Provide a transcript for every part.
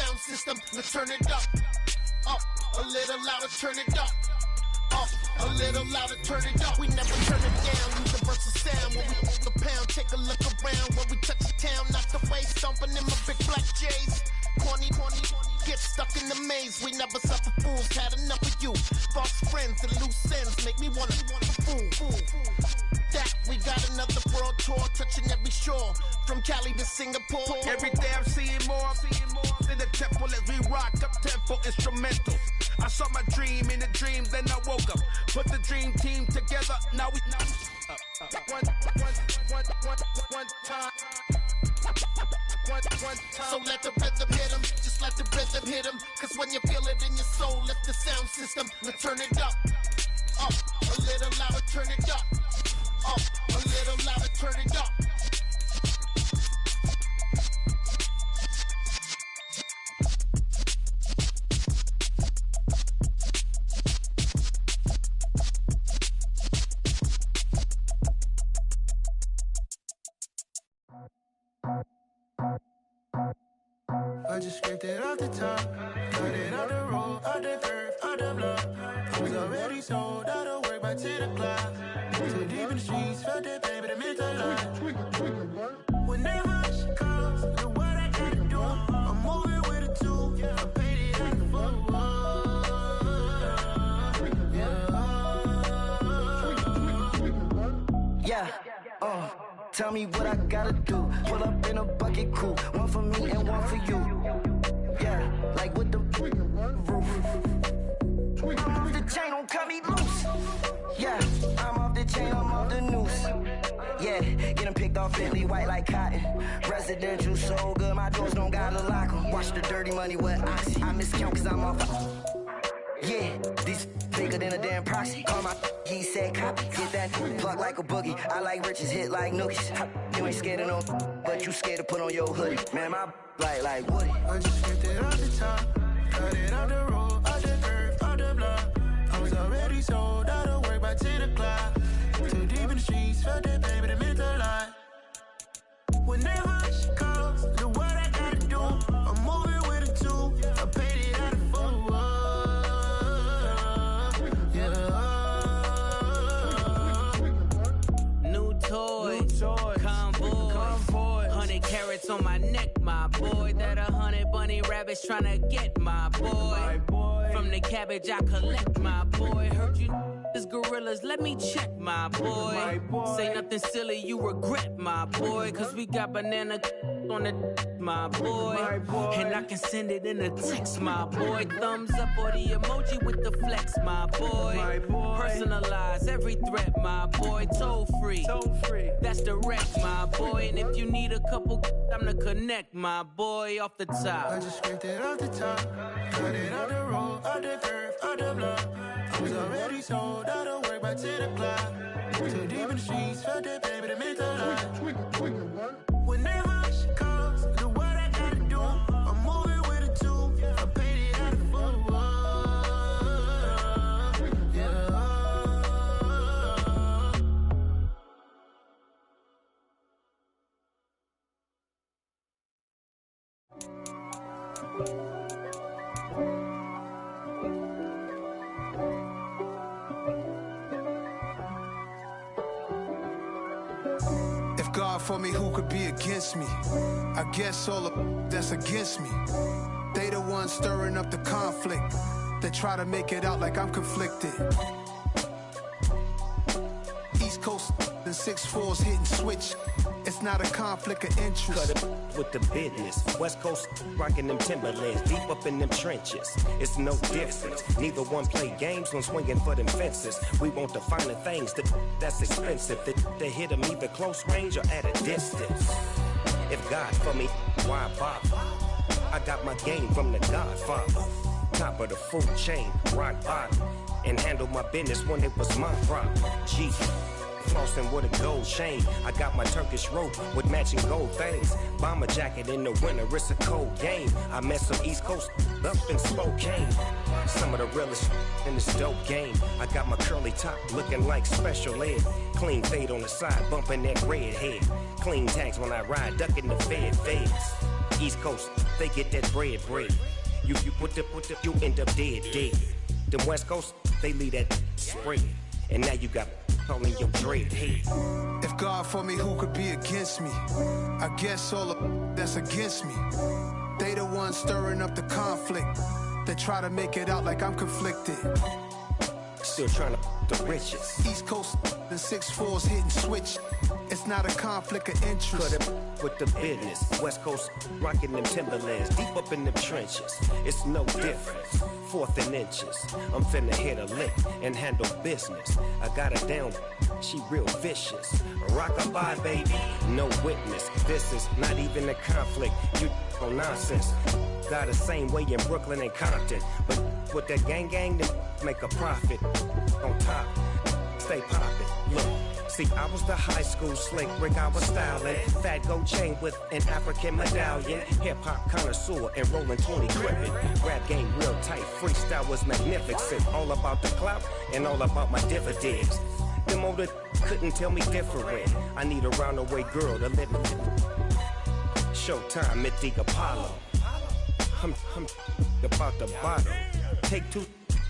sound system. Now turn it up, a little louder, turn it up. A little louder, turn it up. We never turn it down. Universal sound when we the pound. Take a look around when we touch the town. Knock the way, stomping in my big black J's. Corny, get stuck in the maze. We never suffer fools. Had enough of you. False friends and loose ends make me wanna fool. That we got another world tour, touching every shore, from Cali to Singapore. Every day I'm seeing more in the temple as we rock up tempo instrumentals. I saw my dream in a dream, then I woke up. Put the dream team together, now we one time. So let the rhythm hit 'em, just let the rhythm hit 'em. Cause when you feel it in your soul, lift the sound system. Now turn it up, a little louder, turn it up. A little louder, turn it up. I just scraped it off the top, cut it out the road, out the curve, out the block. I was already sold out of work by 10 o'clock. Too deep in the streets, felt that baby, the mental line. Whenever she calls, look what I gotta do. I'm moving with a two, I paid it out the phone. Yeah, tell me what I gotta do. Pull up in a bucket crew, one for me and one for you. Yeah, like with the roof. I'm off the chain, don't cut me loose. Yeah, I'm off the chain, I'm off the noose. Yeah, get them picked off Bentley white like cotton. Residential so good, my doors don't gotta lock 'em. Watch the dirty money with oxy. I miscount cause I'm off. Yeah, these bigger than a damn proxy. Call my he said copy. Get that plug like a boogie. I like riches, hit like nookies. You ain't scared of no, but you scared to put on your hoodie. Man, my like Woody. I just scraped it off the top, cut it out the road, out the curve, out the block. I was already sold out of work by 10 o'clock. Too deep in the streets, felt that baby, the mental line. Whenever she calls, look what I gotta do. I'm moving with a two, I paid it out of phone. Convoy, 100 carats on my neck, my boy. That 100 bunny rabbits tryna get my boy. From the cabbage I collect, my boy. Heard you is gorillas, let me check, my boy. Say nothing silly, you regret, my boy. Cause we got banana on the my boy. And I can send it in a text, my boy. Thumbs up or the emoji with the flex, my boy. Personalize every threat, my boy. Toll free, that's direct, my boy. And if you need a couple, I'm to connect, my boy, off the top. I just scraped it off the top, cut it out the road, out the curve, out the block. I was already sold out of work by 10 o'clock. Too deep in the streets, felt that baby, the mental line. Whenever she calls, look what I gotta do. I'm moving with a two, I paid it out of phone. If God for me, who could be against me? I guess all of that's against me. They the ones stirring up the conflict. They try to make it out like I'm conflicted. East Coast and 6'4's hitting switch. It's not a conflict of interest. Cut it with the business. West Coast rocking them Timberlands, deep up in them trenches. It's no difference. Neither one play games when swinging for them fences. We want the finer things that's expensive. They hit them either close range or at a distance. If God for me, why bother? I got my game from the Godfather. Top of the food chain, rock bottom. And handle my business when it was my problem. G. Flossing with a gold chain. I got my Turkish rope with matching gold things. Bomber jacket in the winter, it's a cold game. I met some East Coast up in Spokane. Some of the realest in this dope game. I got my curly top looking like special ed. Clean fade on the side, bumping that red head. Clean tags when I ride, ducking the feds. East Coast, they get that bread. You you end up dead. Them West Coast, they leave that spread. And now you got all in your dread head. If God for me, who could be against me? I guess all of that's against me. They the ones stirring up the conflict. They try to make it out like I'm conflicted. Still trying to the riches. East Coast, the 6'4s hitting switch. It's not a conflict of interest. Cut it with the business. West Coast rocking them Timberlands, deep up in them trenches. It's no difference. 4th and inches. I'm finna hit a lick and handle business. I got her down, she real vicious. Rockabye, baby, no witness. This is not even a conflict. You on nonsense. Got the same way in Brooklyn and Compton, but with that gang, then make a profit. On top, stay poppin'. Look. See, I was the high school slick Rick, I was styling. Fat gold chain with an African medallion. Hip-hop connoisseur and rolling 20 gripping. Rap game real tight, freestyle was magnificent. All about the clout and all about my dividends. Them older couldn't tell me different. I need a roundaway girl to live in. Showtime at the Apollo. I'm about the bottle. Take 2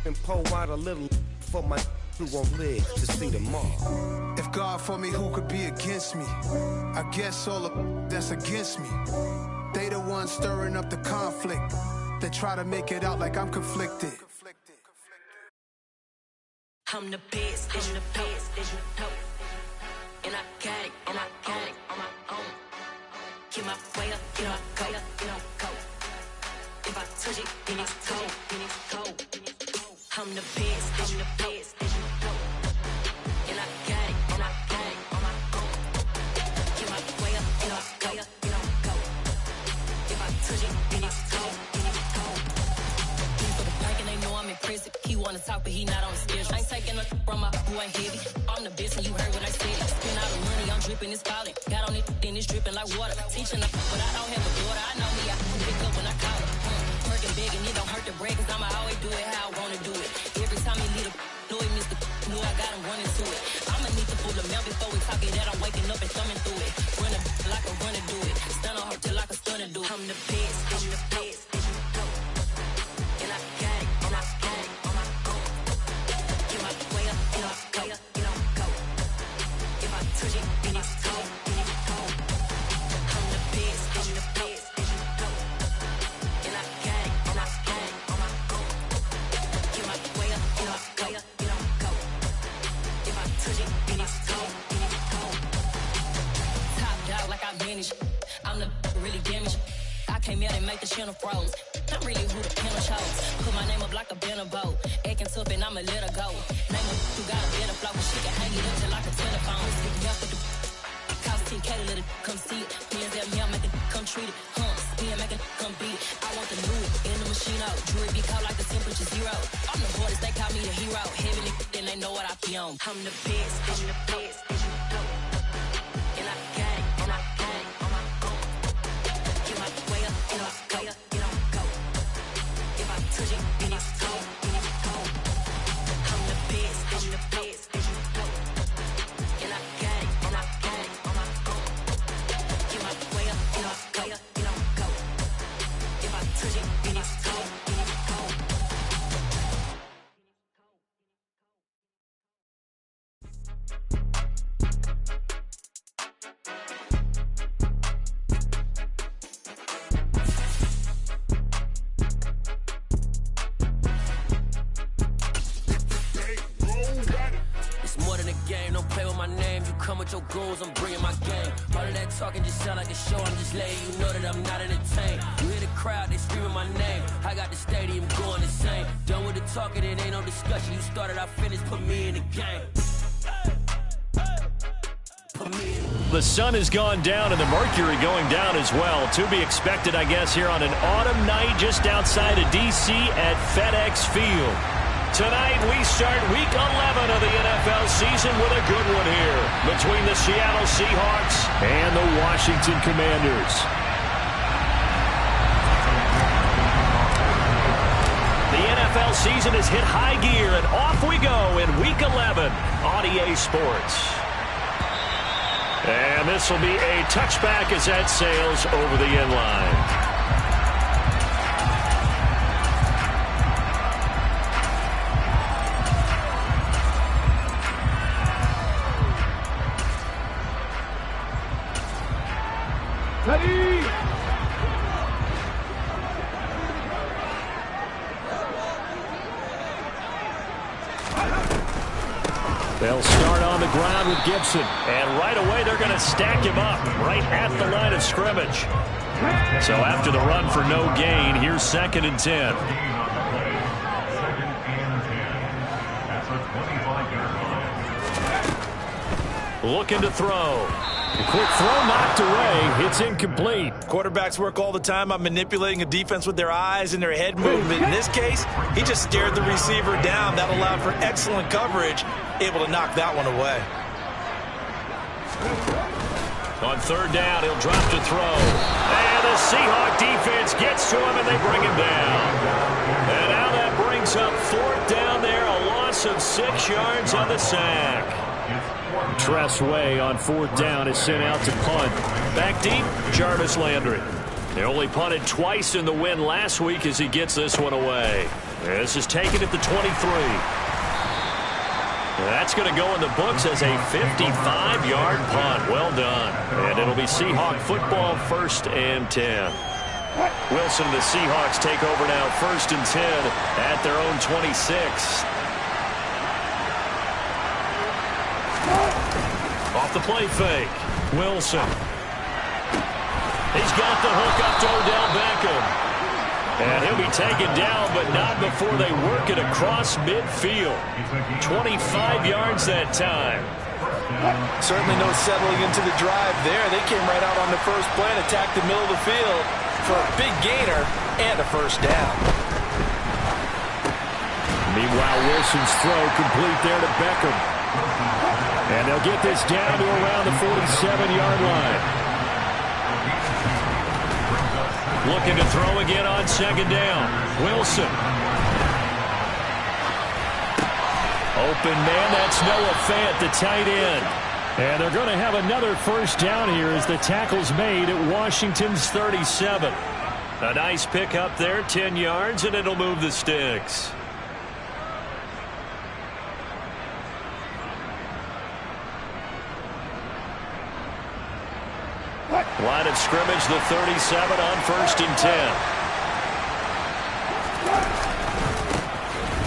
and pour out a little for my who won't live to see tomorrow. If God for me, who could be against me? I guess all of that's against me. They the ones stirring up the conflict. They try to make it out like I'm conflicted. I'm the best, and the best, and I got it, on my own. Get my way up, get my go. If I touch it, then it's cold. I'm the best, and the best, and I got it, on my own. Get my way up, get my go. If I touch it, then it's cold. For the bank and they know I'm in prison. He wanna talk, but he not on the schedule. I ain't taking no from my who ain't heavy. I'm the best, and you heard what I said. Spend all the money, I'm dripping, it's falling. Got on it, then it's dripping like water. Teaching up, but I don't have a daughter. I know me, I can pick up when I call her. Working big, and it don't hurt the break, cause I'ma always do it how I wanna do it. Every time he leave know he missed the know I got him running to it. I'ma need to pull the mail before we talk it that I'm waking up and thumbing through it. Run a like a runner do it. Stun on her till like a stunner do it. I'm the best, and I got it, on my own. Get my way up, get my go. If I touch it, then it's cold. I'm the best, and I got it, on my own. Get my way up, get my go. If I touch it, then it's cold. Top dog like I manage. I'm the really damaged. I came out and make the channel froze. I'm really who the panel chose. Put my name up like a banner boat. Acting tough and I'ma let her go. Name her who got a better flow. She can hang it up till like a telephone. Stick me up with the cost 10K to let it come see it. Hands at me, I make it come treat it. Spin, make it come beat it. I want the new in the machine out. Jewelry be cold like the temperature 0. I'm the hardest, they call me the hero. Heavy nigga, then they know what I be on. I'm the best, and I got it, on my own. Get my way up, get my go. If I touch it, then it's cold. I'm the best, and I got it, on my own. Get my way up, get my go. If I touch it, then it's cold. With your goals, I'm bringing my game. All of that talking just sound like a show. I'm just letting you know that I'm not entertained. You hear the crowd, they screaming my name. I got the stadium going insane. Done with the talking, it ain't no discussion. You started, I finished, put me in the game. The sun has gone down and the mercury going down as well. To be expected, I guess, here on an autumn night just outside of D.C. at FedEx Field. Tonight, we start Week 11 of the NFL season with a good one here between the Seattle Seahawks and the Washington Commanders. The NFL season has hit high gear, and off we go in Week 11 on EA Sports. And this will be a touchback as that sails over the end line. Ready. They'll start on the ground with Gibson. And right away, they're going to stack him up right at the line of scrimmage. So after the run for no gain, here's 2nd and 10. Looking to throw. A quick throw knocked away. It's incomplete. Quarterbacks work all the time on manipulating a defense with their eyes and their head movement. In this case, he just stared the receiver down. That allowed for excellent coverage, able to knock that one away. On 3rd down, he'll drop to throw. And the Seahawk defense gets to him, and they bring him down. And now that brings up 4th down there, a loss of 6 yards on the sack. Tress Way on 4th down is sent out to punt. Back deep, Jarvis Landry. They only punted twice in the win last week as he gets this one away. This is taken at the 23. That's going to go in the books as a 55-yard punt. Well done. And it'll be Seahawk football, 1st and 10. Wilson and the Seahawks take over now, 1st and 10 at their own 26. Off the play fake. Wilson. He's got the hook up to Odell Beckham. And he'll be taken down, but not before they work it across midfield. 25 yards that time. Certainly no settling into the drive there. They came right out on the first play and attacked the middle of the field for a big gainer and a 1st down. Meanwhile, Wilson's throw complete there to Beckham. And they'll get this down to around the 47-yard line. Looking to throw again on 2nd down. Wilson. Open man, that's Noah Fant, the tight end. And they're going to have another 1st down here as the tackle's made at Washington's 37. A nice pickup there, 10 yards, and it'll move the sticks. Line of scrimmage, the 37 on 1st and 10.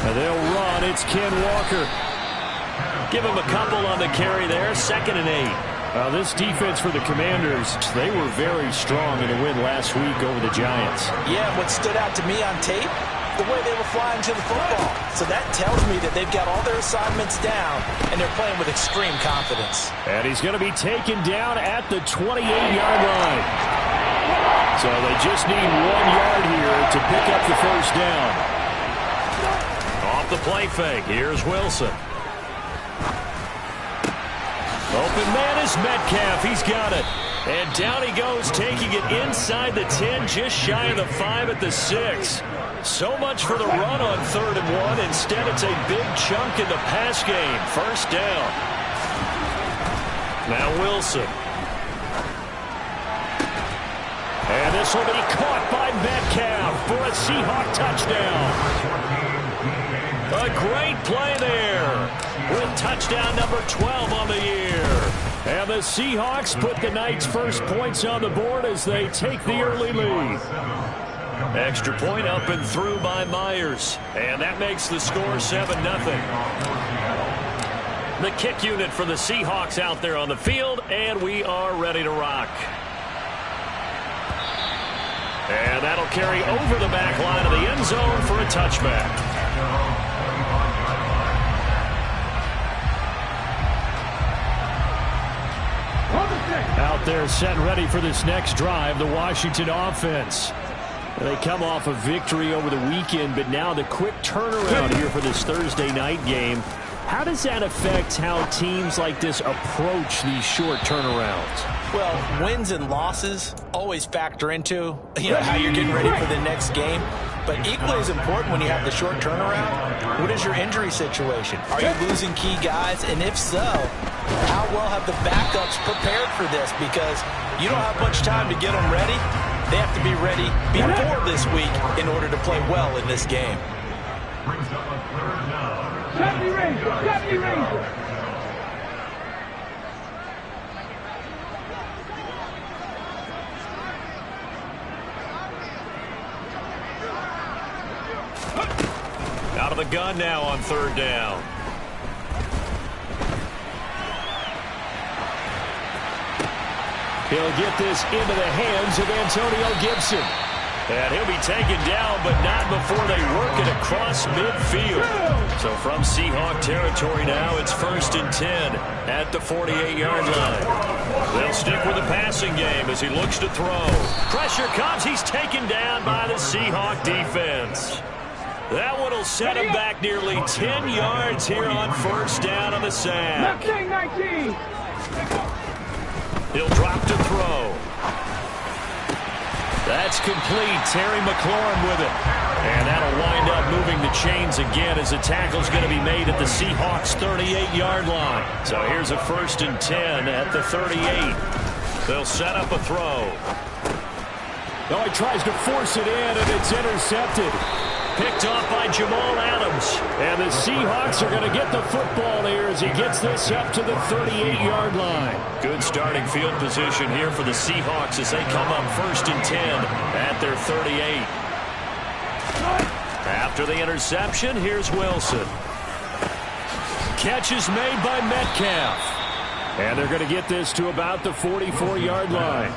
And they'll run. It's Ken Walker. Give him a couple on the carry there. 2nd and 8. This defense for the Commanders, they were very strong in the win last week over the Giants. Yeah, what stood out to me on tape, the way they were flying to the football. So that tells me that they've got all their assignments down, and they're playing with extreme confidence. And he's going to be taken down at the 28-yard line. So they just need 1 yard here to pick up the 1st down. Off the play fake, here's Wilson. Open man is Metcalf. He's got it. And down he goes, taking it inside the 10, just shy of the 5 at the 6. So much for the run on 3rd and 1. Instead, it's a big chunk in the pass game. 1st down. Now Wilson. And this will be caught by Metcalf for a Seahawk touchdown. A great play there with touchdown number 12 on the year. And the Seahawks put the night's first points on the board as they take the early lead. Extra point up and through by Myers. And that makes the score 7-0. The kick unit for the Seahawks out there on the field, and we are ready to rock. And that'll carry over the back line of the end zone for a touchback. Out there set and ready for this next drive, the Washington offense. They come off a victory over the weekend, but now the quick turnaround here for this Thursday night game. How does that affect how teams like this approach these short turnarounds? Well, wins and losses always factor into how you're getting ready for the next game. But equally as important when you have the short turnaround, what is your injury situation? Are you losing key guys? And if so, how well have the backups prepared for this? Because you don't have much time to get them ready. They have to be ready before this week in order to play well in this game. the gun now on 3rd down. He'll get this into the hands of Antonio Gibson. And he'll be taken down, but not before they work it across midfield. So from Seahawk territory now, it's 1st and 10 at the 48-yard line. They'll stick with the passing game as he looks to throw. Pressure comes. He's taken down by the Seahawk defense. That one will set him back nearly 10 yards here on 1st down on the sack. 19. He'll drop to throw. That's complete. Terry McLaurin with it. And that'll wind up moving the chains again as the tackle's going to be made at the Seahawks' 38-yard line. So here's a 1st and 10 at the 38. They'll set up a throw. Oh, he tries to force it in, and it's intercepted. Picked off by Jamal Adams. And the Seahawks are going to get the football here as he gets this up to the 38-yard line. Good starting field position here for the Seahawks as they come up 1st and 10 at their 38. After the interception, here's Wilson. Catch is made by Metcalf. And they're going to get this to about the 44-yard line.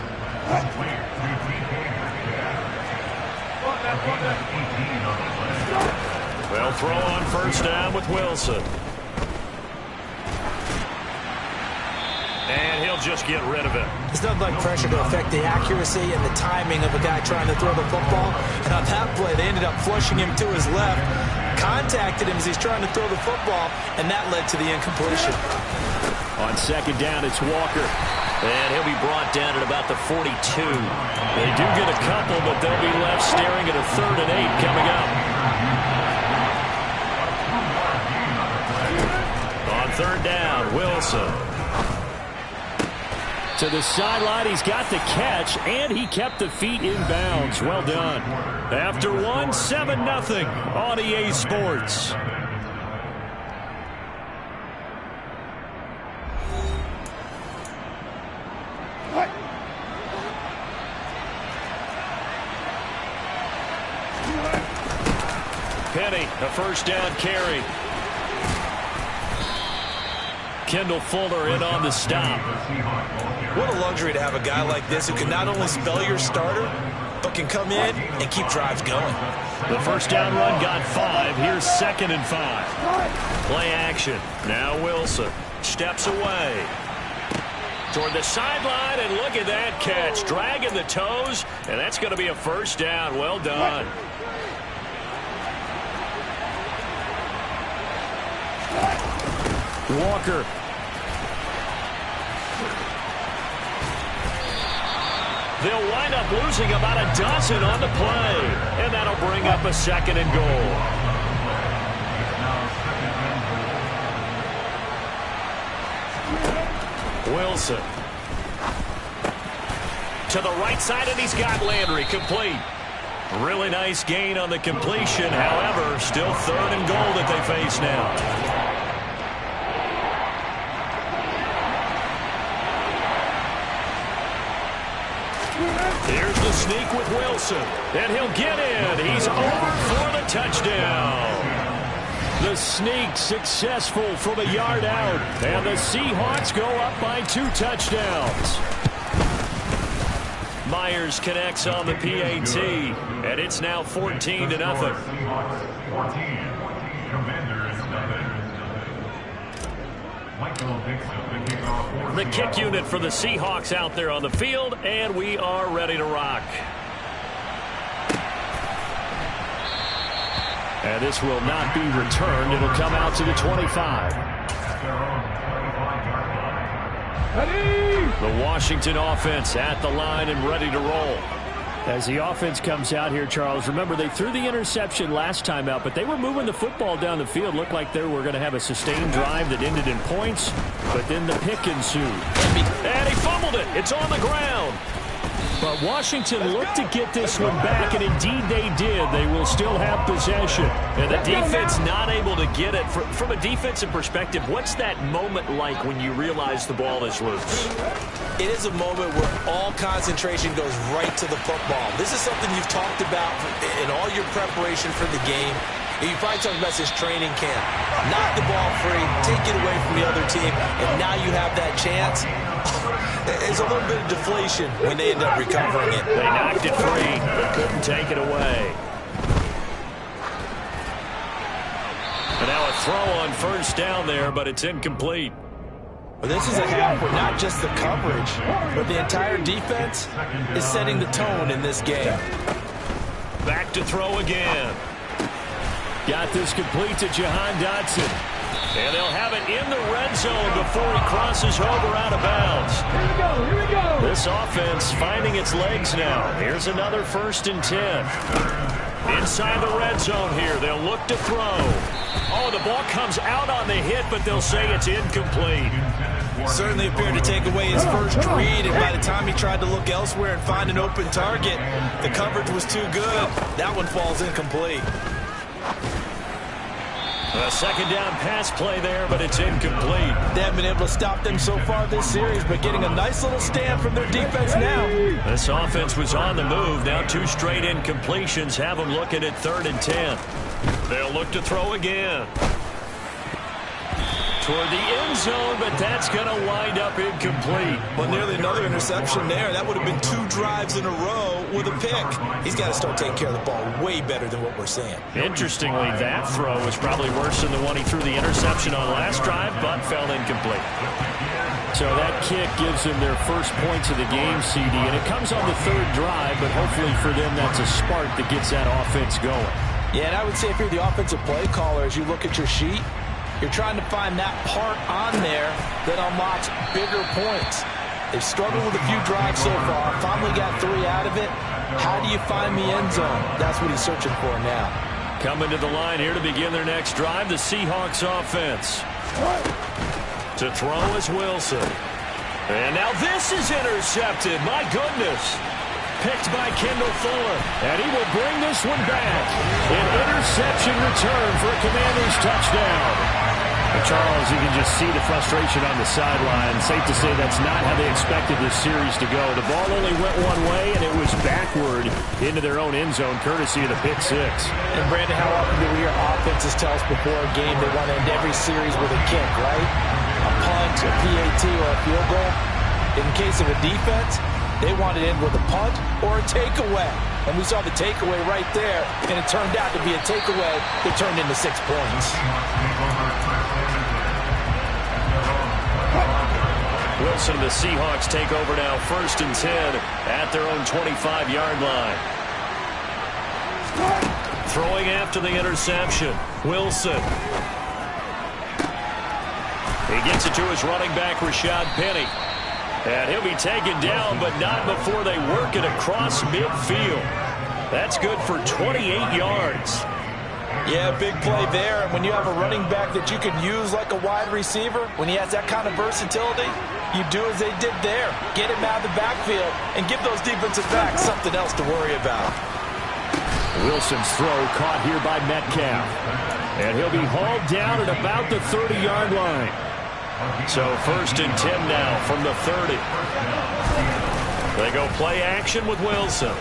They'll throw on 1st down with Wilson. And he'll just get rid of it. There's nothing like pressure to affect the accuracy and the timing of a guy trying to throw the football. And on that play, they ended up flushing him to his left, contacted him as he's trying to throw the football, and that led to the incompletion. On 2nd down, it's Walker. And he'll be brought down at about the 42. They do get a couple, but they'll be left staring at a 3rd and 8 coming up. On 3rd down, Wilson. To the sideline, he's got the catch, and he kept the feet in bounds. Well done. After one, 7-0 on EA Sports. Penny, a 1st down carry. Kendall Fuller in on the stop. What a luxury to have a guy like this who can not only spell your starter, but can come in and keep drives going. The 1st down run got 5. Here's 2nd and 5. Play action. Now Wilson steps away. Toward the sideline, and look at that catch. Dragging the toes, and that's going to be a 1st down. Well done. Walker. They'll wind up losing about a dozen on the play, and that'll bring up a 2nd and goal. Wilson. To the right side, and he's got Landry complete. Really nice gain on the completion. However, still 3rd and goal that they face now. Here's the sneak with Wilson, and he'll get in. He's over for the touchdown. The sneak successful from a yard out, and the Seahawks go up by 2 touchdowns. Myers connects on the PAT, and it's now 14-0. The kick unit for the Seahawks out there on the field, and we are ready to rock. And this will not be returned. It'll come out to the 25. The Washington offense at the line and ready to roll. As the offense comes out here, Charles, remember they threw the interception last time out, but they were moving the football down the field. Looked like they were going to have a sustained drive that ended in points, but then the pick ensued. And he fumbled it. It's on the ground. But Washington looked to get this one back, and indeed they did. They will still have possession. And the defense not able to get it. From a defensive perspective, what's that moment like when you realize the ball is loose? It is a moment where all concentration goes right to the football. This is something you've talked about in all your preparation for the game. And you find something about this training camp. Knock the ball free, take it away from the other team, and now you have that chance. It's a little bit of deflation when they end up recovering it. They knocked it free, but couldn't take it away. And now a throw on first down there, but it's incomplete. Well, this is a half where not just the coverage, but the entire defense is setting the tone in this game. Back to throw again. Got this complete to Jahan Dotson. And they'll have it in the red zone before he crosses over out of bounds. Here we go. This offense finding its legs now. Here's another 1st and 10. Inside the red zone here. They'll look to throw. Oh, the ball comes out on the hit, but they'll say it's incomplete. Certainly appeared to take away his first read, and by the time he tried to look elsewhere and find an open target, the coverage was too good. That one falls incomplete. A second down pass play there, but it's incomplete. They haven't been able to stop them so far this series, but getting a nice little stand from their defense now. This offense was on the move. Now 2 straight incompletions have them looking at 3rd and 10. They'll look to throw again. Toward the end zone, but that's going to wind up incomplete. Well, nearly another interception there. That would have been 2 drives in a row with a pick. He's got to start taking care of the ball way better than what we're seeing. Interestingly, that throw was probably worse than the one he threw the interception on last drive, but fell incomplete. So that kick gives them their first points of the game, CD, and it comes on the 3rd drive, but hopefully for them that's a spark that gets that offense going. Yeah, and I would say if you're the offensive play caller, as you look at your sheet, you're trying to find that part on there that unlocks bigger points. They've struggled with a few drives so far. Finally got 3 out of it. How do you find the end zone? That's what he's searching for now. Coming to the line here to begin their next drive, the Seahawks offense. To throw is Wilson. And now this is intercepted. My goodness. Picked by Kendall Fuller. And he will bring this one back. An interception return for a Commanders touchdown. Charles, you can just see the frustration on the sideline. Safe to say that's not how they expected this series to go. The ball only went one way, and it was backward into their own end zone, courtesy of the pick 6. And, Brandon, how often do we hear offenses tell us before a game they want to end every series with a kick, right? A punt, a PAT, or a field goal. In case of a defense, they want to end with a punt or a takeaway. And we saw the takeaway right there, and it turned out to be a takeaway that turned into 6 points. Wilson, the Seahawks take over now, 1st and 10 at their own 25-yard line. Throwing after the interception, Wilson. He gets it to his running back, Rashad Penny. And he'll be taken down, but not before they work it across midfield. That's good for 28 yards. Yeah, big play there. And when you have a running back that you can use like a wide receiver, when he has that kind of versatility, you do as they did there. Get him out of the backfield and give those defensive backs something else to worry about. Wilson's throw caught here by Metcalf. And he'll be hauled down at about the 30-yard line. So 1st and 10 now from the 30. They go play action with Wilson.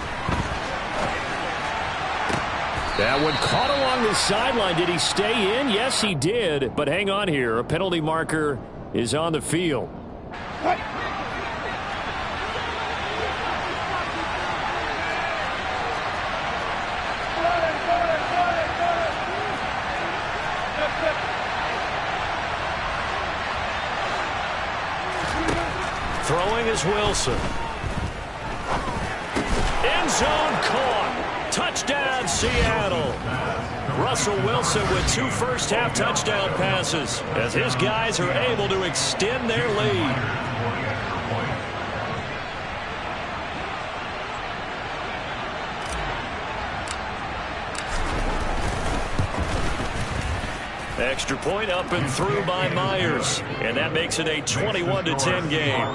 That one caught along the sideline. Did he stay in? Yes, he did. But hang on here. A penalty marker is on the field. Throwing is Wilson. End zone caught. Touchdown, Seattle. Russell Wilson with 2 first-half touchdown passes as his guys are able to extend their lead. Extra point up and through by Myers, and that makes it a 21-10 game.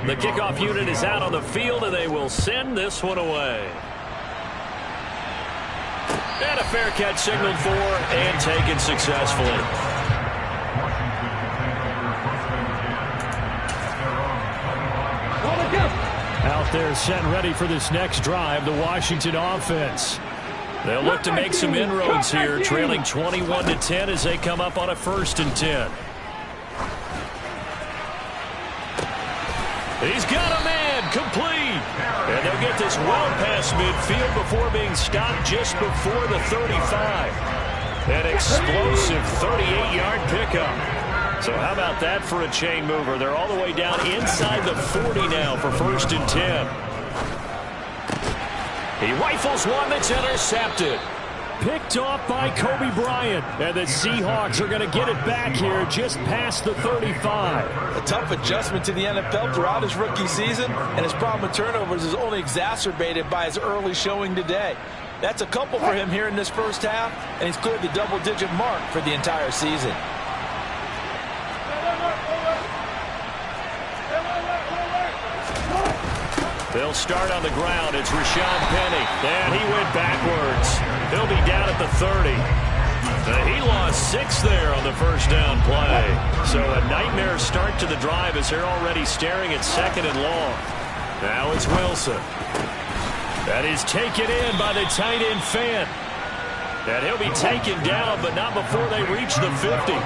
The kickoff unit is out on the field, and they will send this one away. And a fair catch signaled for and taken successfully. Out They're set and ready for this next drive, the Washington offense. They'll look to make some inroads here, trailing 21-10 as they come up on a 1st and 10. He's got a man, complete. And they'll get this well past midfield before being stopped just before the 35. An explosive 38-yard pickup. So how about that for a chain mover? They're all the way down inside the 40 now for 1st and 10. He rifles one that's intercepted. Picked off by Kobe Bryant. And the Seahawks are going to get it back here just past the 35. A tough adjustment to the NFL throughout his rookie season, and his problem with turnovers is only exacerbated by his early showing today. That's a couple for him here in this first half, and he's cleared the double-digit mark for the entire season. They'll start on the ground. It's Rashawn Penny. And he went backwards. He'll be down at the 30. He lost 6 there on the first down play. So a nightmare start to the drive as they're already staring at 2nd and long. Now it's Wilson. That is taken in by the tight end Fant. And he'll be taken down, but not before they reach the 50.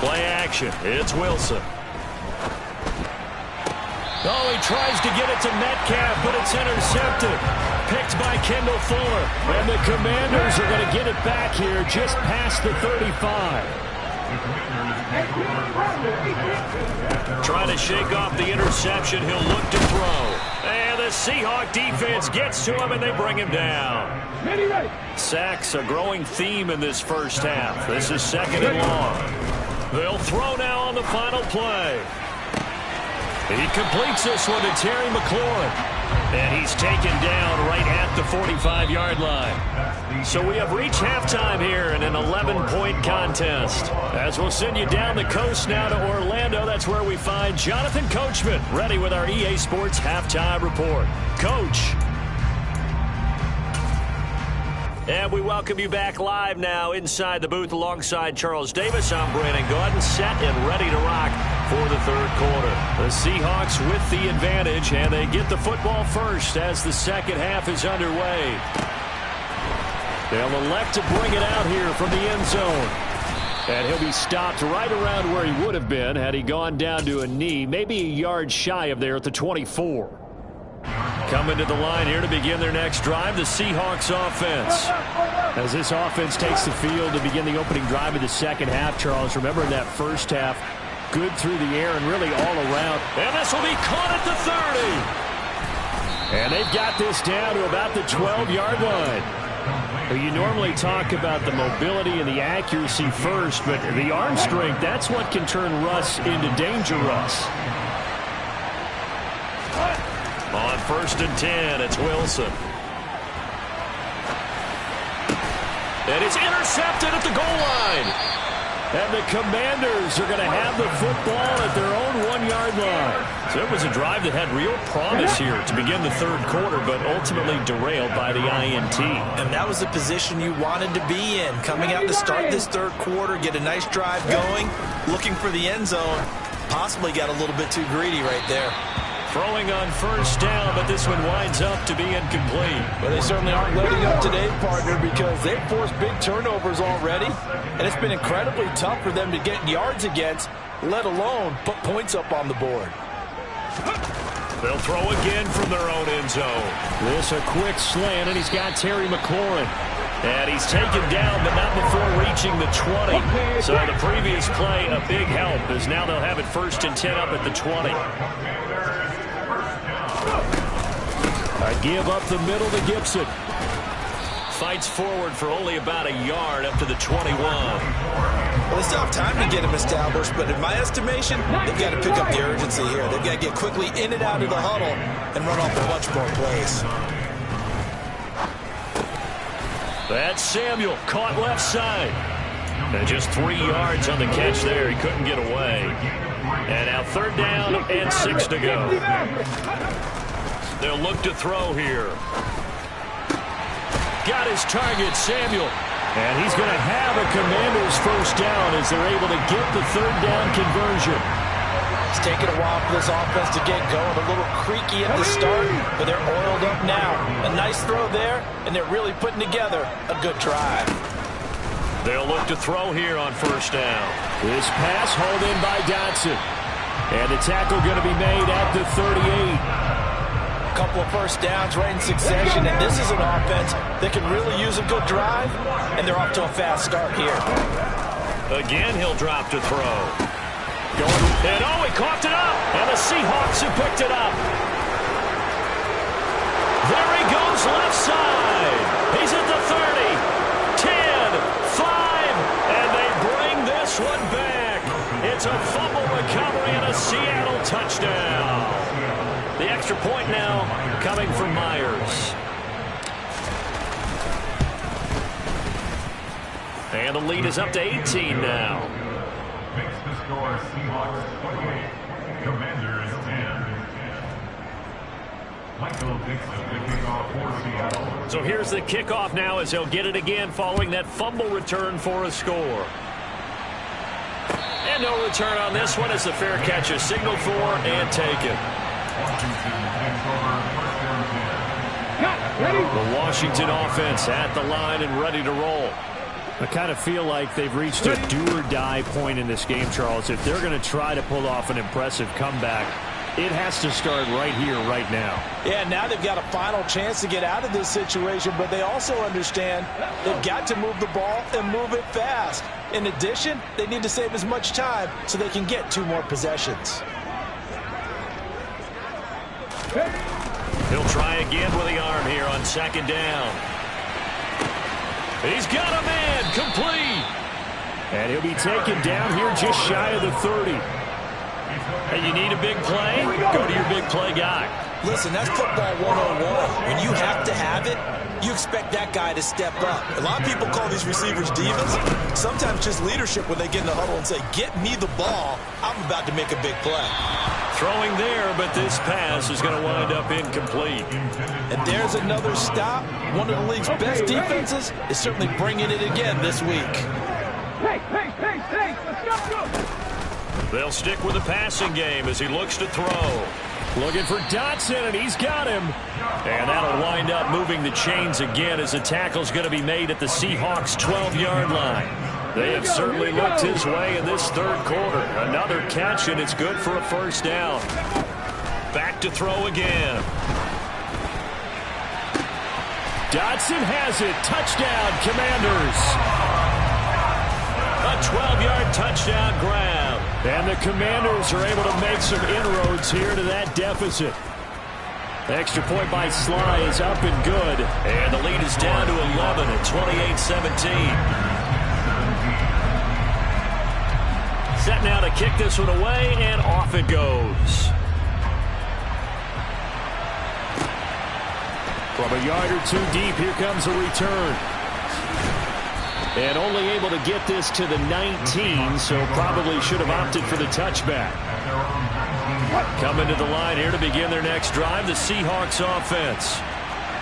Play action. It's Wilson. Oh, he tries to get it to Metcalf, but it's intercepted. Picked by Kendall Fuller. And the Commanders are going to get it back here just past the 35. Trying to shake off the interception. He'll look to throw. And the Seahawk defense gets to him, and they bring him down. Sacks a growing theme in this first half. This is 2nd and long. They'll throw now on the final play. He completes this one to Terry McLaurin. And he's taken down right at the 45-yard line. So we have reached halftime here in an 11-point contest. As we'll send you down the coast now to Orlando, that's where we find Jonathan Coachman, ready with our EA Sports Halftime Report. Coach. And we welcome you back live now inside the booth alongside Charles Davis. I'm Brandon Gordon, set and ready to rock for the 3rd quarter. The Seahawks with the advantage, and they get the football first as the 2nd half is underway. They'll elect to bring it out here from the end zone. And he'll be stopped right around where he would have been had he gone down to a knee, maybe a yard shy of there at the 24. Coming to the line here to begin their next drive, the Seahawks offense. As this offense takes the field to begin the opening drive of the 2nd half, Charles, remember in that first half, good through the air and really all around. And this will be caught at the 30. And they've got this down to about the 12-yard line. You normally talk about the mobility and the accuracy first, but the arm strength, that's what can turn Russ into danger Russ. On 1st and 10, it's Wilson. And it's intercepted at the goal line. And the Commanders are going to have the football at their own 1-yard line. So it was a drive that had real promise here to begin the 3rd quarter, but ultimately derailed by the INT. And that was the position you wanted to be in. Coming out to start this 3rd quarter, get a nice drive going, looking for the end zone. Possibly got a little bit too greedy right there. Throwing on 1st down, but this one winds up to be incomplete. Well, they certainly aren't letting up today, partner, because they've forced big turnovers already, and it's been incredibly tough for them to get yards against, let alone put points up on the board. They'll throw again from their own end zone. This a quick slant, and he's got Terry McLaurin. And he's taken down, but not before reaching the 20. So the previous play, a big help, as now they'll have it 1st and 10 up at the 20. A give up the middle to Gibson. Fights forward for only about a yard up to the 21. Well, they still have time to get him established, but in my estimation, they've got to pick up the urgency here. They've got to get quickly in and out of the huddle and run off a bunch more plays. That's Samuel, caught left side. And just 3 yards on the catch there. He couldn't get away. And now 3rd down and 6 to go. They'll look to throw here. Got his target, Samuel. And he's going to have a Commanders 1st down as they're able to get the 3rd down conversion. It's taken a while for this offense to get going. A little creaky at the start, but they're oiled up now. A nice throw there, and they're really putting together a good drive. They'll look to throw here on first down. This pass hauled in by Dotson. And the tackle going to be made at the 38. A couple of first downs right in succession, and this is an offense that can really use a good drive, and they're off to a fast start here. Again, he'll drop to throw. And oh, he coughed it up, and the Seahawks have picked it up. There he goes left side. He's at the 30, 10, 5, and they bring this one back. It's a fumble recovery and a Seattle touchdown. The extra point now coming from Myers. And the lead is up to 18 now. Makes the score Seahawks 28, Commanders 10. Michael Dixon, the kickoff for Seattle. So here's the kickoff now as he'll get it again following that fumble return for a score. And no return on this one as the fair catch is signaled for and taken. The Washington offense at the line and ready to roll. I kind of feel like they've reached a do-or-die point in this game, Charles. If they're going to try to pull off an impressive comeback, it has to start right here, right now. Yeah, now they've got a final chance to get out of this situation, but they also understand they've got to move the ball and move it fast. In addition, they need to save as much time so they can get 2 more possessions. He'll try again with the arm here on second down. He's got a man, complete. And he'll be taken down here just shy of the 30. Hey, you need a big play? Go to your big play guy. Listen, that's football 101. When you have to have it, you expect that guy to step up. A lot of people call these receivers divas. Sometimes just leadership when they get in the huddle and say, get me the ball. I'm about to make a big play. Throwing there, but this pass is going to wind up incomplete. And there's another stop. One of the league's best defenses is certainly bringing it again this week. Hey, let's go. They'll stick with the passing game as he looks to throw. Looking for Dotson, and he's got him. And that'll wind up moving the chains again as the tackle's going to be made at the Seahawks' 12-yard line. They have certainly looked his way in this third quarter. Another catch, and it's good for a first down. Back to throw again. Dotson has it. Touchdown, Commanders. A 12-yard touchdown grab. And the Commanders are able to make some inroads here to that deficit. The extra point by Sly is up and good. And the lead is down to 11 at 28-17. Set now to kick this one away, and off it goes. From a yard or 2 deep, here comes a return. And only able to get this to the 19, so probably should have opted for the touchback. Coming to the line here to begin their next drive, the Seahawks offense.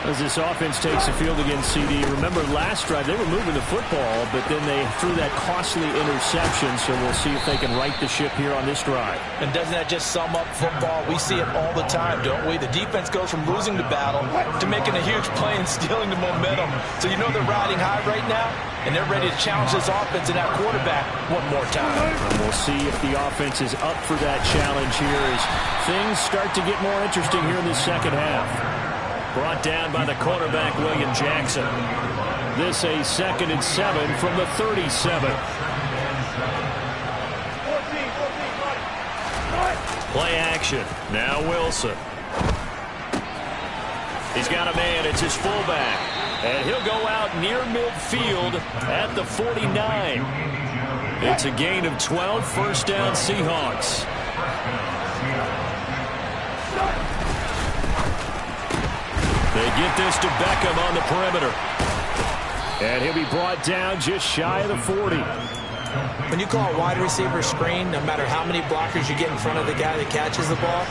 As this offense takes the field against CD, remember last drive they were moving the football, but then they threw that costly interception, so we'll see if they can right the ship here on this drive. And doesn't that just sum up football? We see it all the time, don't we? The defense goes from losing the battle to making a huge play and stealing the momentum. So you know they're riding high right now, and they're ready to challenge this offense and that quarterback one more time. And we'll see if the offense is up for that challenge here as things start to get more interesting here in the second half. Brought down by the quarterback, William Jackson. This a 2nd and 7 from the 37. Play action. Now Wilson. He's got a man. It's his fullback. And he'll go out near midfield at the 49. It's a gain of 12. First down, Seahawks. They get this to Beckham on the perimeter. And he'll be brought down just shy of the 40. When you call a wide receiver screen, no matter how many blockers you get in front of the guy that catches the ball,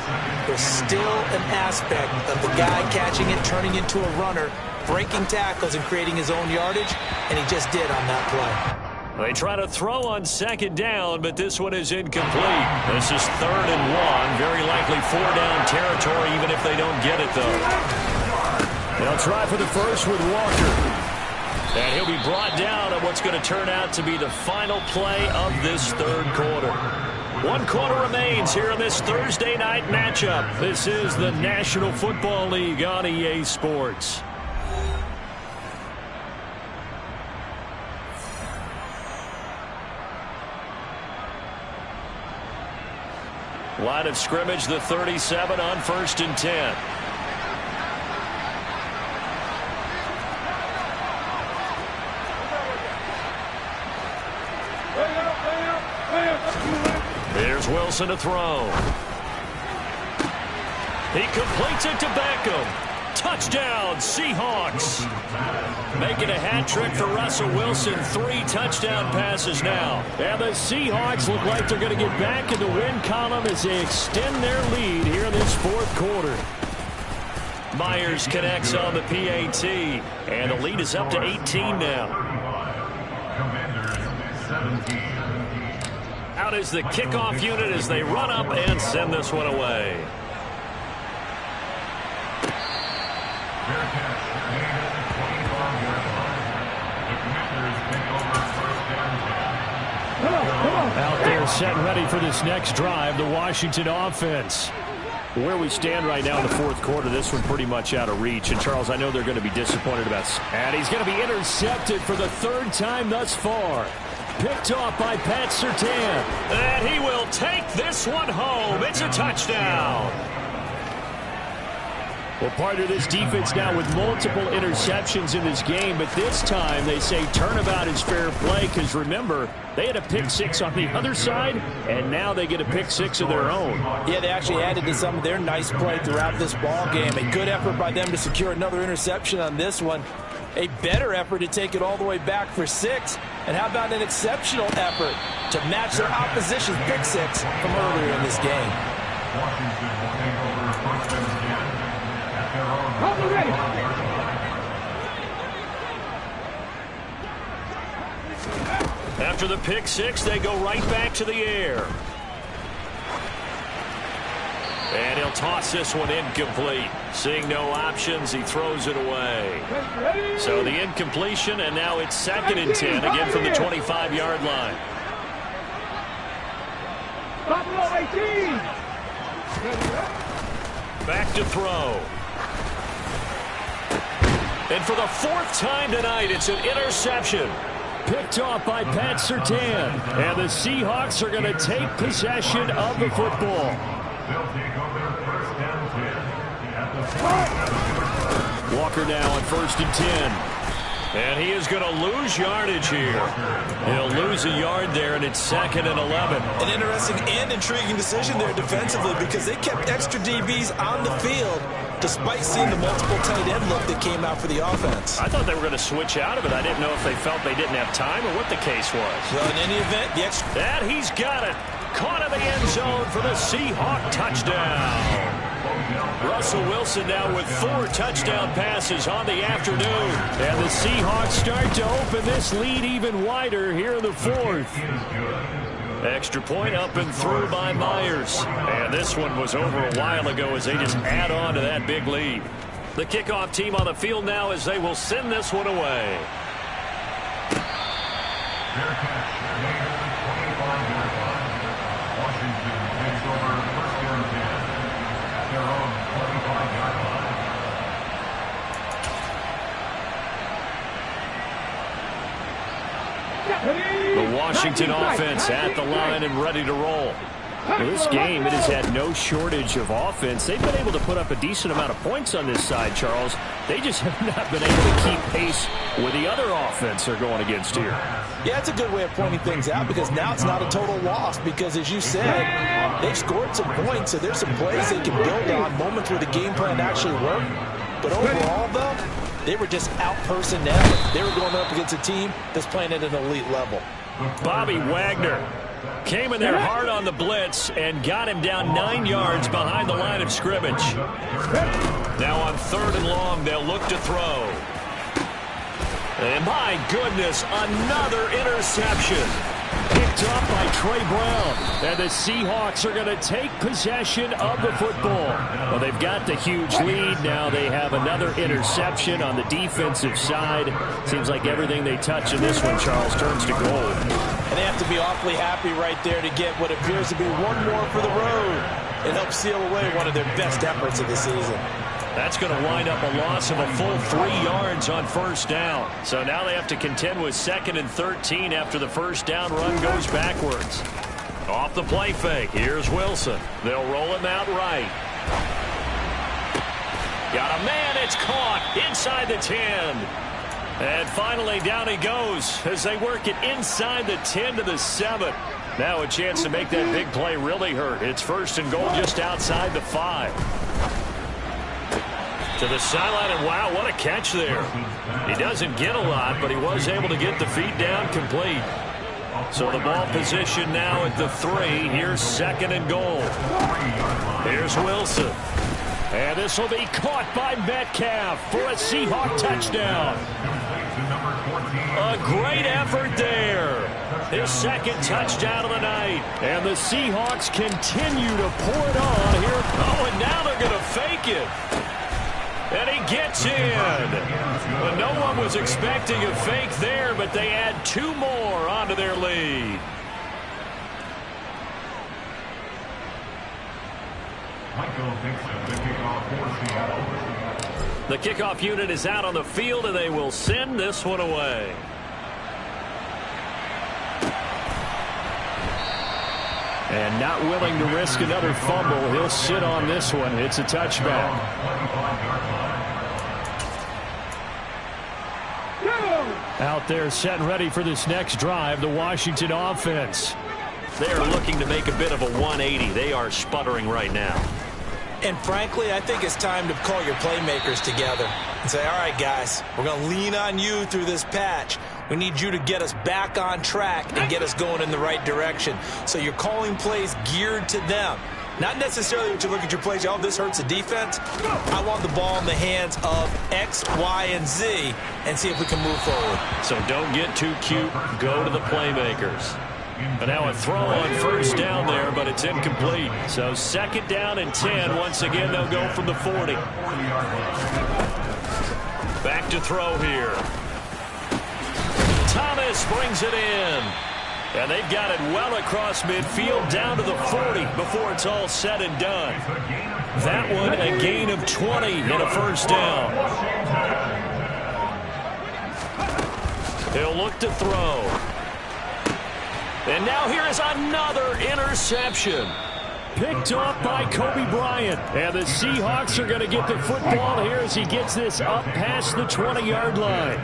there's still an aspect of the guy catching it, turning into a runner, breaking tackles and creating his own yardage, and he just did on that play. They try to throw on second down, but this one is incomplete. This is 3rd and 1. Very likely 4-down territory, even if they don't get it, though. They'll try for the first with Walker. And he'll be brought down at what's going to turn out to be the final play of this 3rd quarter. 1 quarter remains here in this Thursday night matchup. This is the National Football League on EA Sports. Line of scrimmage, the 37 on 1st and 10. Here's Wilson to throw. He completes it to Beckham. Touchdown, Seahawks. Making a hat trick for Russell Wilson. 3 touchdown passes now. And the Seahawks look like they're going to get back in the win column as they extend their lead here in this 4th quarter. Myers connects on the PAT. And the lead is up to 18 now. Out is the kickoff unit as they run up and send this one away. Out there set and ready for this next drive, the Washington offense. Where we stand right now in the 4th quarter, this one pretty much out of reach. And, Charles, I know they're going to be disappointed about it. And he's going to be intercepted for the 3rd time thus far. Picked off by Pat Surtain. And he will take this one home. It's a touchdown. Well, part of this defense now with multiple interceptions in this game, but this time they say turnabout is fair play because, remember, they had a pick 6 on the other side, and now they get a pick 6 of their own. Yeah, they actually added to some of their nice play throughout this ball game. A good effort by them to secure another interception on this one. A better effort to take it all the way back for 6. And how about an exceptional effort to match their opposition's pick 6 from earlier in this game. Washington will take over 1st and 10 at their own. After the pick 6, they go right back to the air. And he'll toss this one incomplete. Seeing no options, he throws it away. So the incompletion, and now it's 2nd and 10, again from the 25-yard line. Back to throw. And for the 4th time tonight, it's an interception. Picked off by Pat Surtain. And the Seahawks are going to take possession of the football. They'll take over 1st and 10 at the 47. Walker now on 1st and 10. And he is going to lose yardage here. He'll lose a yard there, and it's 2nd and 11. An interesting and intriguing decision there defensively because they kept extra DBs on the field despite seeing the multiple tight end look that came out for the offense. I thought they were going to switch out of it. I didn't know if they felt they didn't have time or what the case was. Well, in any event, the extra... And he's got it. Caught in the end zone for the Seahawk touchdown. Russell Wilson now with 4 touchdown passes on the afternoon. And the Seahawks start to open this lead even wider here in the 4th. Extra point up and through by Myers. And this one was over a while ago as they just add on to that big lead. The kickoff team on the field now as they will send this one away. Washington takes over 1st and 10 at their own 25-yard line. The Washington offense at the line and ready to roll. Well, this game, it has had no shortage of offense. They've been able to put up a decent amount of points on this side, Charles. They just have not been able to keep pace with the other offense they're going against here. Yeah, it's a good way of pointing things out because now it's not a total loss because, as you said, they've scored some points, so there's some plays they can build on, moments where the game plan actually worked. But overall, though, they were just out-personnel. They were going up against a team that's playing at an elite level. Bobby Wagner came in there hard on the blitz and got him down 9 yards behind the line of scrimmage. Now on 3rd and long, they'll look to throw. And my goodness, another interception. Picked up by Trey Brown. And the Seahawks are going to take possession of the football. Well, they've got the huge lead. Now they have another interception on the defensive side. Seems like everything they touch in this one, Charles, turns to gold. And they have to be awfully happy right there to get what appears to be one more for the road and help seal away one of their best efforts of the season. That's going to wind up a loss of a full 3 yards on first down. So now they have to contend with 2nd and 13 after the first down run goes backwards. Off the play fake. Here's Wilson. They'll roll him out right. Got a man. It's caught inside the 10. And finally down he goes as they work it inside the 10 to the 7. Now a chance to make that big play really hurt. It's 1st and goal just outside the 5. To the sideline, and wow, what a catch there. He doesn't get a lot, but he was able to get the feet down complete. So the ball position now at the 3. Here's 2nd and goal. Here's Wilson. And this will be caught by Metcalf for a Seahawk touchdown. A great effort there. His 2nd touchdown of the night. And the Seahawks continue to pour it on here. Oh, and now they're going to fake it. And he gets in. Well, no one was expecting a fake there, but they add 2 more onto their lead. The kickoff unit is out on the field, and they will send this one away. And not willing to risk another fumble, he'll sit on this one. It's a touchback. Out there set and ready for this next drive, the Washington offense. They are looking to make a bit of a 180. They are sputtering right now. And frankly, I think it's time to call your playmakers together and say, all right, guys, we're going to lean on you through this patch. We need you to get us back on track and get us going in the right direction. So you're calling plays geared to them. Not necessarily when you look at your plays, oh, this hurts the defense. I want the ball in the hands of X, Y, and Z and see if we can move forward. So don't get too cute. Go to the playmakers. But now a throw on first down there, but it's incomplete. So 2nd down and 10. Once again, they'll go from the 40. Back to throw here. Thomas brings it in. And they've got it well across midfield down to the 40 before it's all said and done. That one a gain of 20 and a first down. He'll look to throw. And now here is another interception. Picked off by Kobe Bryant. And the Seahawks are going to get the football here as he gets this up past the 20-yard line.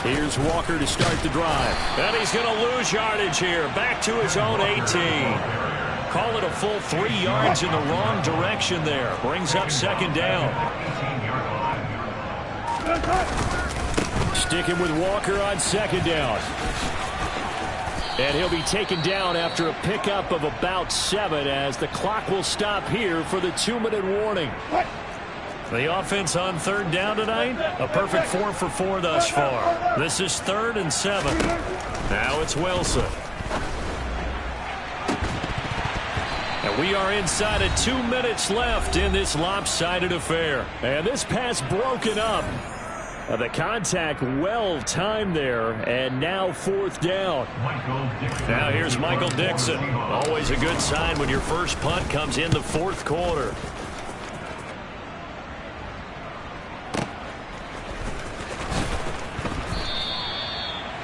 Here's Walker to start the drive. And he's going to lose yardage here. Back to his own 18. Call it a full 3 yards in the wrong direction there. Brings up 2nd down. Sticking with Walker on 2nd down. And he'll be taken down after a pickup of about 7 as the clock will stop here for the 2-minute warning. The offense on 3rd down tonight, a perfect 4 for 4 thus far. This is 3rd and 7. Now it's Wilson. And we are inside of 2 minutes left in this lopsided affair. And this pass broken up. The contact well timed there, and now 4th down. Now here's Michael Dixon. Always a good sign when your first punt comes in the 4th quarter.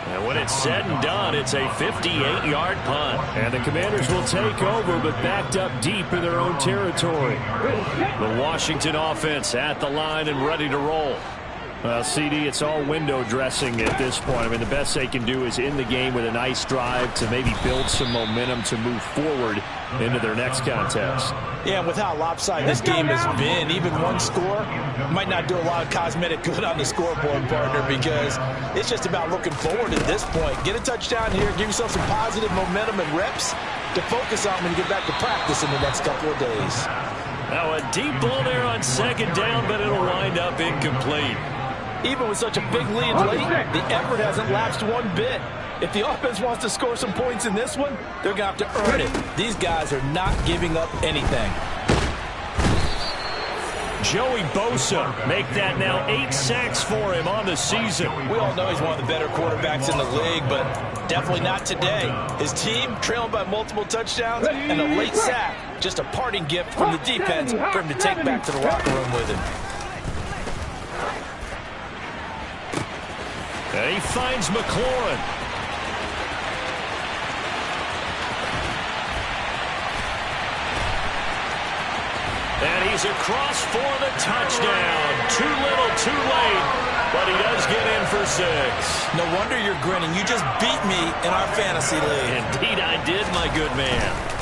And when it's said and done, it's a 58-yard punt. And the Commanders will take over, but backed up deep in their own territory. The Washington offense at the line and ready to roll. Well, CD, it's all window dressing at this point. I mean, the best they can do is in the game with a nice drive to maybe build some momentum to move forward into their next contest. Yeah, and with how lopsided this game has been, even one score might not do a lot of cosmetic good on the scoreboard, partner, because it's just about looking forward at this point. Get a touchdown here, give yourself some positive momentum and reps to focus on when you get back to practice in the next couple of days. Now a deep ball there on second down, but it'll wind up incomplete. Even with such a big lead late, the effort hasn't lapsed one bit. If the offense wants to score some points in this one, they're going to have to earn it. These guys are not giving up anything. Joey Bosa make that now 8 sacks for him on the season. We all know he's one of the better quarterbacks in the league, but definitely not today. His team trailing by multiple touchdowns and a late sack. Just a parting gift from the defense for him to take back to the locker room with him. And he finds McLaurin. And he's across for the touchdown. Too little, too late, but he does get in for 6. No wonder you're grinning. You just beat me in our fantasy league. Indeed I did, my good man.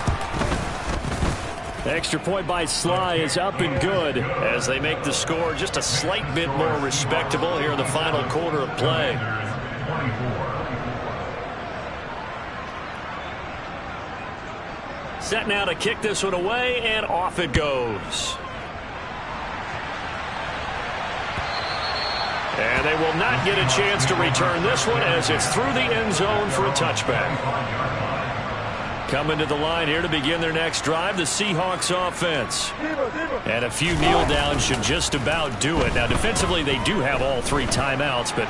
Extra point by Sly is up and good as they make the score just a slight bit more respectable here in the final quarter of play. Set now to kick this one away, and off it goes. And they will not get a chance to return this one as it's through the end zone for a touchback. Coming to the line here to begin their next drive, the Seahawks offense. And a few kneel downs should just about do it. Now, defensively, they do have all 3 timeouts, but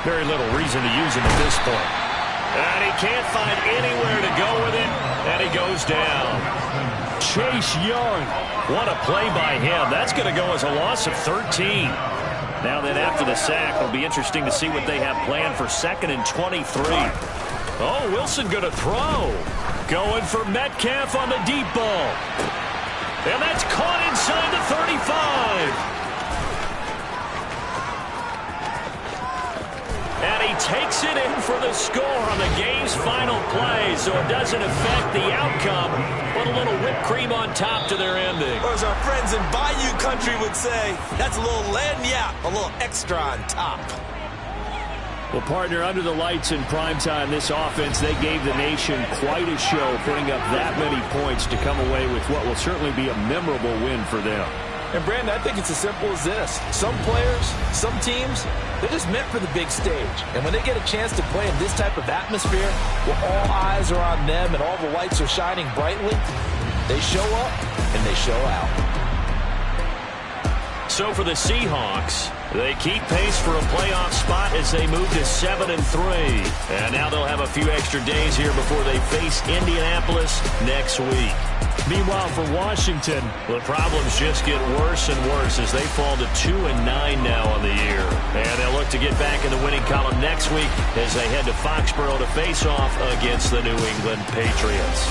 very little reason to use them at this point. And he can't find anywhere to go with it, and he goes down. Chase Young, what a play by him. That's going to go as a loss of 13. Now then, after the sack, it'll be interesting to see what they have planned for 2nd and 23. Oh, Wilson going to throw. Going for Metcalf on the deep ball. And that's caught inside the 35. And he takes it in for the score on the game's final play, so it doesn't affect the outcome, but a little whipped cream on top to their ending. Or as our friends in Bayou Country would say, that's a little lagniappe, a little extra on top. Well, partner, under the lights in primetime, this offense, they gave the nation quite a show, putting up that many points to come away with what will certainly be a memorable win for them. And, Brandon, I think it's as simple as this. Some players, some teams, they're just meant for the big stage. And when they get a chance to play in this type of atmosphere, where all eyes are on them and all the lights are shining brightly, they show up and they show out. So for the Seahawks, they keep pace for a playoff spot as they move to 7-3. And now they'll have a few extra days here before they face Indianapolis next week. Meanwhile, for Washington, the problems just get worse and worse as they fall to 2-9 now on the year. And they'll look to get back in the winning column next week as they head to Foxborough to face off against the New England Patriots.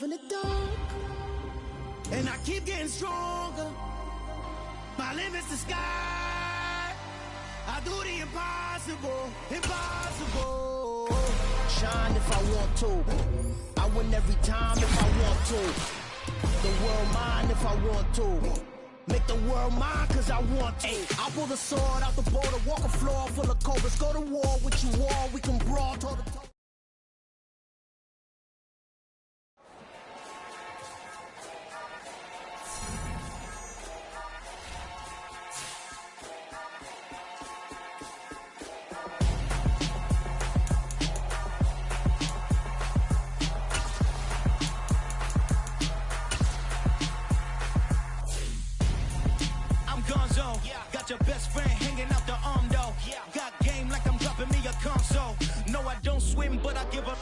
In the dark, and I keep getting stronger. My limit's the sky. I do the impossible, impossible. Shine if I want to. I win every time if I want to. The world mine if I want to. Make the world mine cause I want to. I pull the sword out the border, walk a floor full of cobras. Go to war with you all, we can brawl toe to toe. Got your best friend hanging out the arm though. Got game like I'm dropping me a console. No, I don't swim, but I give up.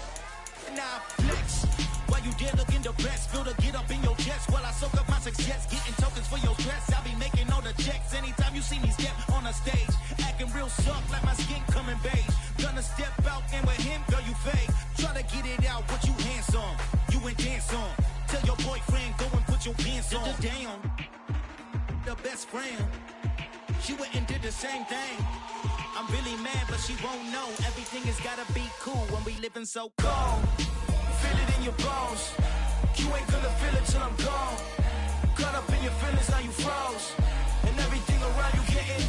Now flex. Why you dare look in the best? Feel the get up in your chest while I soak up my success. Getting tokens for your stress. I be making all the checks anytime you see me step on a stage. Acting real soft like my skin coming beige. Gonna step out and with him, girl, you fake. Try to get it out, but you handsome. You ain't dance on. Tell your boyfriend, go and put your pants on. Damn. The best friend. She went and did the same thing. I'm really mad, but she won't know. Everything has gotta be cool when we living so cold. Feel it in your bones. You ain't gonna feel it till I'm gone. Caught up in your feelings, now you froze. And everything around you getting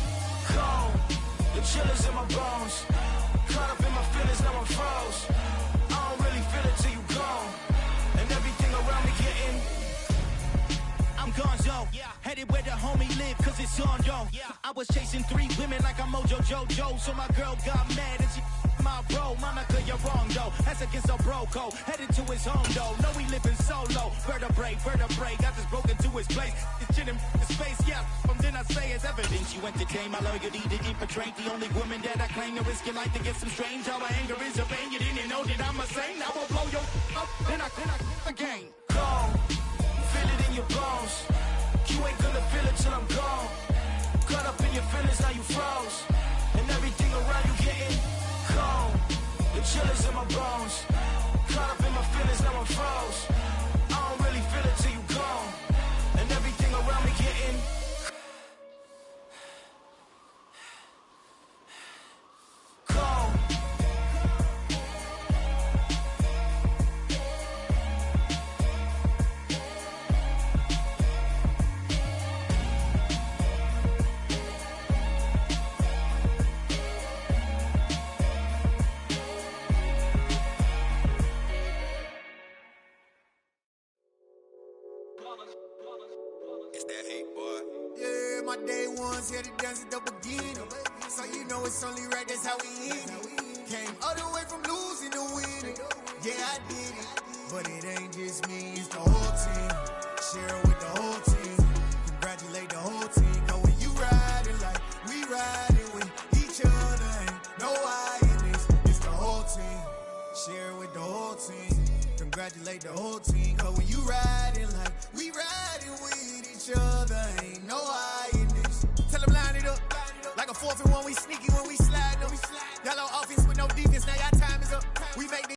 cold. The chill is in my bones. Caught up in my feelings, now I'm froze. I don't really feel it till you gone. And everything around me getting I'm gonzo, headed where the homie live, cause it's on, yo. I was chasing 3 women like I'm Mojo Jojo, so my girl got mad and she my bro. Monica, you're wrong, though. That's against a bro code. Headed to his home, though. No, we living solo. Vertebrae, got this broken to his place. It's chin in his face, yeah. From then I say it's evidence. You entertain my loyalty to infiltrate. The only woman that I claim to risk your life to get some strange. How my anger is a pain. You didn't know that I'm a saint. I will blow your up, then I again. Go. Feel it in your bones. You ain't gonna feel it till I'm gone. Caught up in your feelings, now you froze. And everything around you getting cold. The chill is in my bones. Caught up in my feelings, now I'm froze. I don't really feel it till you gone. And everything around me getting cold. My day ones here to dance at the beginning. So you know it's only right, that's how we end it. Came all the way from losing to winning. Yeah, I did it. But it ain't just me, it's the whole team. Share it with the whole team. Congratulate the whole team. Cause when you riding like we riding with each other, ain't no I in this. It's the whole team. Share it with the whole team. Congratulate the whole team. Cause when you riding like we riding with each other, ain't no I in this. Tell them line it up. Like a 4th and 1, we sneaky when we slide them. Y'all on offense with no defense, now y'all time is up. We make the